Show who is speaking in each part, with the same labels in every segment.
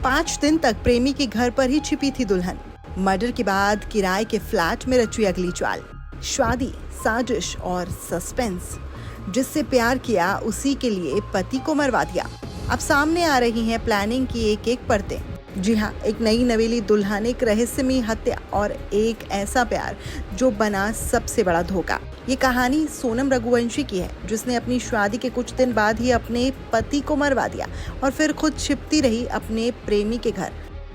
Speaker 1: 5 दिन तक प्रेमी के घर पर ही छिपी थी दुल्हन। मर्डर के बाद किराए के फ्लैट में रची अगली चाल। शादी, साजिश और सस्पेंस। जिससे प्यार किया उसी के लिए पति को मरवा दिया। अब सामने आ रही हैं प्लानिंग की एक एक परतें। जी हाँ, एक नई नवेली दुल्हन, एक रहस्यमयी हत्या और एक ऐसा प्यार जो बना सबसे बड़ा धोखा। ये कहानी सोनम रघुवंशी की है, जिसने अपनी शादी के कुछ दिन बाद ही अपने पति को मरवा दिया और फिर खुद छिपती रही अपने प्रेमी के घर।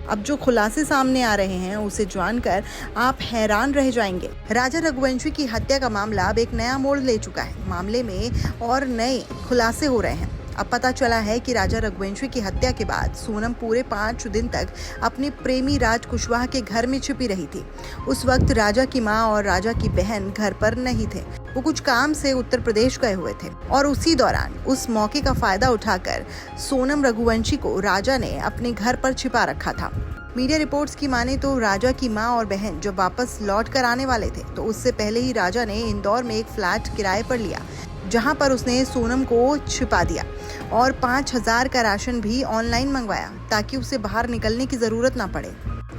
Speaker 1: अब जो खुलासे सामने आ रहे हैं उसे जानकर आप हैरान रह जाएंगे। राजा रघुवंशी की हत्या का मामला अब एक नया मोड़ ले चुका है। मामले में और नए खुलासे हो रहे हैं। अब पता चला है कि राजा रघुवंशी की हत्या के बाद सोनम पूरे 5 दिन तक अपने प्रेमी राज कुशवाहा के घर में छिपी रही थी। उस वक्त राजा की मां और राजा की बहन घर पर नहीं थे। वो कुछ काम से उत्तर प्रदेश गए हुए थे और उसी दौरान उस मौके का फायदा उठाकर सोनम रघुवंशी को राजा ने अपने घर पर छिपा रखा था। मीडिया रिपोर्ट्स की माने तो राजा की मां और बहन जब वापस लौट कर आने वाले थे तो उससे पहले ही राजा ने इंदौर में एक फ्लैट किराए पर लिया, जहां पर उसने सोनम को छिपा दिया और 5,000 का राशन भी ऑनलाइन मंगवाया ताकि उसे बाहर निकलने की जरूरत ना पड़े।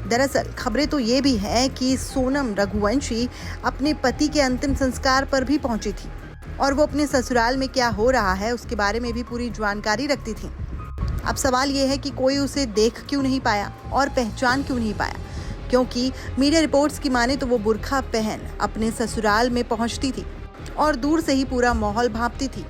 Speaker 1: दरअसल खबरें तो ये भी हैं कि सोनम रघुवंशी अपने पति के अंतिम संस्कार पर भी पहुंची थी और वो अपने ससुराल में क्या हो रहा है उसके बारे में भी पूरी जानकारी रखती थी। अब सवाल ये है कि कोई उसे देख क्यों नहीं पाया और पहचान क्यों नहीं पाया, क्योंकि मीडिया रिपोर्ट्स की माने तो वो बुर्खा पहन अपने ससुराल में पहुंचती थी और दूर से ही पूरा माहौल भांपती थी।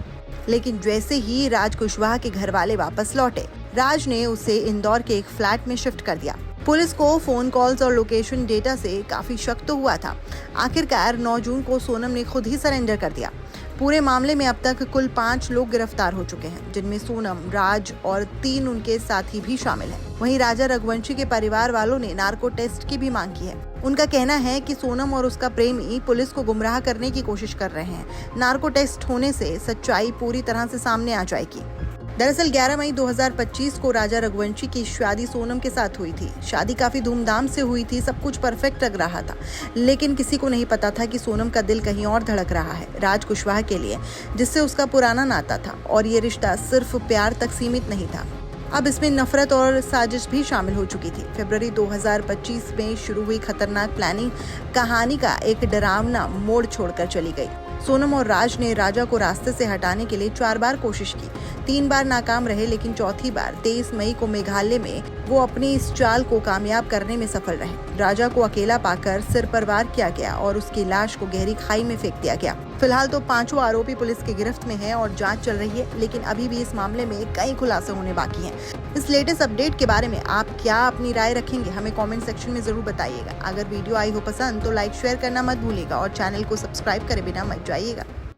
Speaker 1: लेकिन जैसे ही राज कुशवाहा के घर वाले वापस लौटे, राज ने उसे इंदौर के एक फ्लैट में शिफ्ट कर दिया। पुलिस को फोन कॉल्स और लोकेशन डेटा से काफी शक तो हुआ था। आखिरकार 9 जून को सोनम ने खुद ही सरेंडर कर दिया। पूरे मामले में अब तक कुल 5 लोग गिरफ्तार हो चुके हैं, जिनमें सोनम, राज और 3 उनके साथी भी शामिल हैं। वहीं राजा रघुवंशी के परिवार वालों ने नार्को टेस्ट की भी मांग की है। उनका कहना है कि सोनम और उसका प्रेमी पुलिस को गुमराह करने की कोशिश कर रहे हैं। नार्को टेस्ट होने से सच्चाई पूरी तरह से सामने आ जाएगी। दरअसल 11 मई 2025 को राजा रघुवंशी की शादी सोनम के साथ हुई थी। शादी काफी धूमधाम से हुई थी, सब कुछ परफेक्ट लग रहा था, लेकिन किसी को नहीं पता था कि सोनम का दिल कहीं और धड़क रहा है, राज कुशवाहा के लिए, जिससे उसका पुराना नाता था। और ये रिश्ता सिर्फ प्यार तक सीमित नहीं था, अब इसमें नफरत और साजिश भी शामिल हो चुकी थी। फरवरी 2025 में शुरू हुई खतरनाक प्लानिंग कहानी का एक डरावना मोड़ छोड़कर चली गई। सोनम और राज ने राजा को रास्ते से हटाने के लिए 4 बार कोशिश की, 3 बार नाकाम रहे, लेकिन चौथी बार 23 मई को मेघालय में वो अपनी इस चाल को कामयाब करने में सफल रहे। राजा को अकेला पाकर सिर पर वार किया गया और उसकी लाश को गहरी खाई में फेंक दिया गया। फिलहाल तो 5 आरोपी पुलिस की गिरफ्त में हैं और जांच चल रही है, लेकिन अभी भी इस मामले में कई खुलासे होने बाकी हैं। इस लेटेस्ट अपडेट के बारे में आप क्या अपनी राय रखेंगे, हमें कमेंट सेक्शन में जरूर बताइएगा। अगर वीडियो आई हो पसंद तो लाइक शेयर करना मत भूलिएगा और चैनल को सब्सक्राइब करे बिना मत जाइएगा।